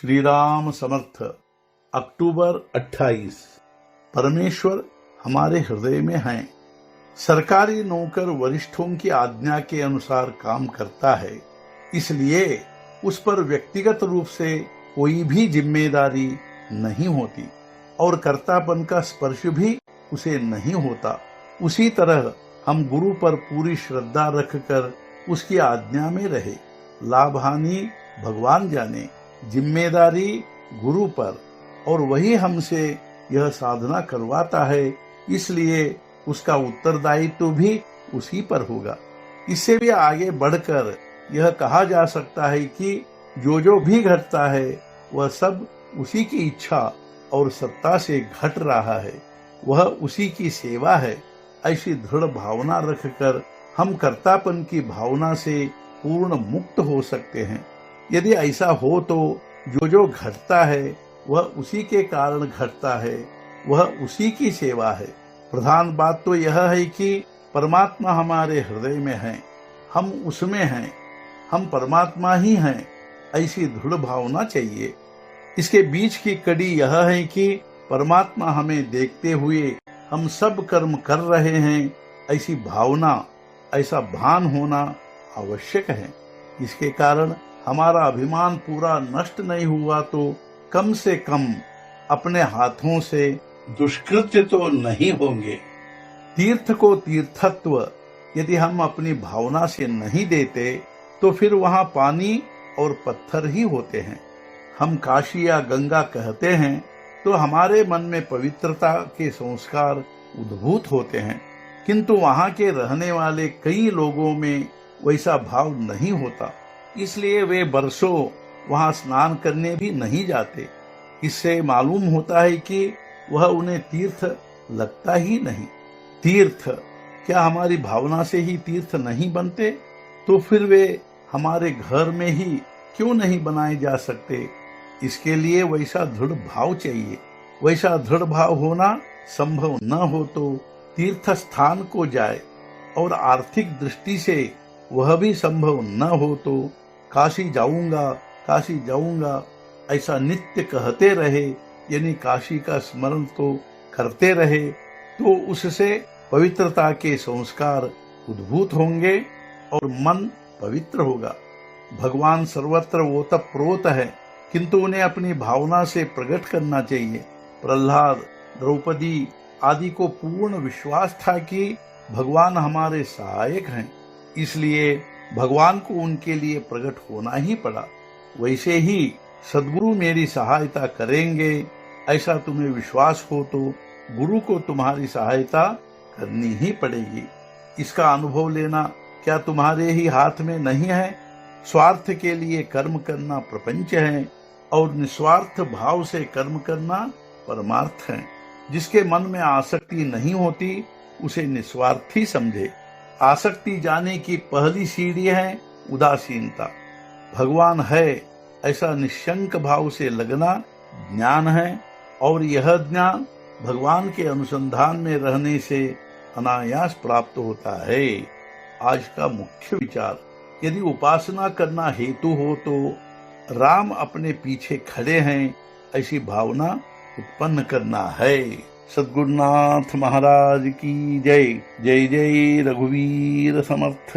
श्री राम समर्थ। अक्टूबर 28। परमेश्वर हमारे हृदय में हैं। सरकारी नौकर वरिष्ठों की आज्ञा के अनुसार काम करता है, इसलिए उस पर व्यक्तिगत रूप से कोई भी जिम्मेदारी नहीं होती और कर्तापन का स्पर्श भी उसे नहीं होता। उसी तरह हम गुरु पर पूरी श्रद्धा रखकर उसकी आज्ञा में रहे। लाभ हानि भगवान जाने, जिम्मेदारी गुरु पर, और वही हमसे यह साधना करवाता है, इसलिए उसका उत्तरदायित्व भी उसी पर होगा। इससे भी आगे बढ़कर यह कहा जा सकता है कि जो भी घटता है वह सब उसी की इच्छा और सत्ता से घट रहा है, वह उसी की सेवा है। ऐसी दृढ़ भावना रखकर हम कर्तापन की भावना से पूर्ण मुक्त हो सकते हैं। यदि ऐसा हो तो जो घटता है वह उसी के कारण घटता है, वह उसी की सेवा है। प्रधान बात तो यह है कि परमात्मा हमारे हृदय में है, हम उसमें हैं, हम परमात्मा ही हैं, ऐसी दृढ़ भावना चाहिए। इसके बीच की कड़ी यह है कि परमात्मा हमें देखते हुए हम सब कर्म कर रहे हैं, ऐसी भावना, ऐसा भान होना आवश्यक है। इसके कारण हमारा अभिमान पूरा नष्ट नहीं हुआ तो कम से कम अपने हाथों से दुष्कृत्य तो नहीं होंगे। तीर्थ को तीर्थत्व यदि हम अपनी भावना से नहीं देते तो फिर वहां पानी और पत्थर ही होते हैं। हम काशी या गंगा कहते हैं तो हमारे मन में पवित्रता के संस्कार उद्भूत होते हैं, किंतु वहां के रहने वाले कई लोगों में वैसा भाव नहीं होता, इसलिए वे बरसों वहां स्नान करने भी नहीं जाते। इससे मालूम होता है कि वह उन्हें तीर्थ लगता ही नहीं। तीर्थ क्या हमारी भावना से ही तीर्थ नहीं बनते? तो फिर वे हमारे घर में ही क्यों नहीं बनाए जा सकते? इसके लिए वैसा दृढ़ भाव चाहिए। वैसा दृढ़ भाव होना संभव न हो तो तीर्थ स्थान को जाए, और आर्थिक दृष्टि से वह भी संभव न हो तो काशी जाऊंगा ऐसा नित्य कहते रहे, यानी काशी का स्मरण तो करते रहे, तो उससे पवित्रता के संस्कार उद्भूत होंगे और मन पवित्र होगा। भगवान सर्वत्र ओतप्रोत है, किंतु उन्हें अपनी भावना से प्रकट करना चाहिए। प्रहलाद, द्रौपदी आदि को पूर्ण विश्वास था कि भगवान हमारे सहायक हैं, इसलिए भगवान को उनके लिए प्रकट होना ही पड़ा। वैसे ही सद्गुरु मेरी सहायता करेंगे, ऐसा तुम्हें विश्वास हो तो गुरु को तुम्हारी सहायता करनी ही पड़ेगी। इसका अनुभव लेना क्या तुम्हारे ही हाथ में नहीं है? स्वार्थ के लिए कर्म करना प्रपंच है और निस्वार्थ भाव से कर्म करना परमार्थ है। जिसके मन में आसक्ति नहीं होती उसे निस्वार्थी समझे। आसक्ति जाने की पहली सीढ़ी है उदासीनता। भगवान है ऐसा निशंक भाव से लगना ज्ञान है, और यह ज्ञान भगवान के अनुसंधान में रहने से अनायास प्राप्त होता है। आज का मुख्य विचार, यदि उपासना करना हेतु हो तो राम अपने पीछे खड़े हैं, ऐसी भावना उत्पन्न करना है। सद्गुरुनाथ महाराज की जय। जय जय रघुवीर समर्थ।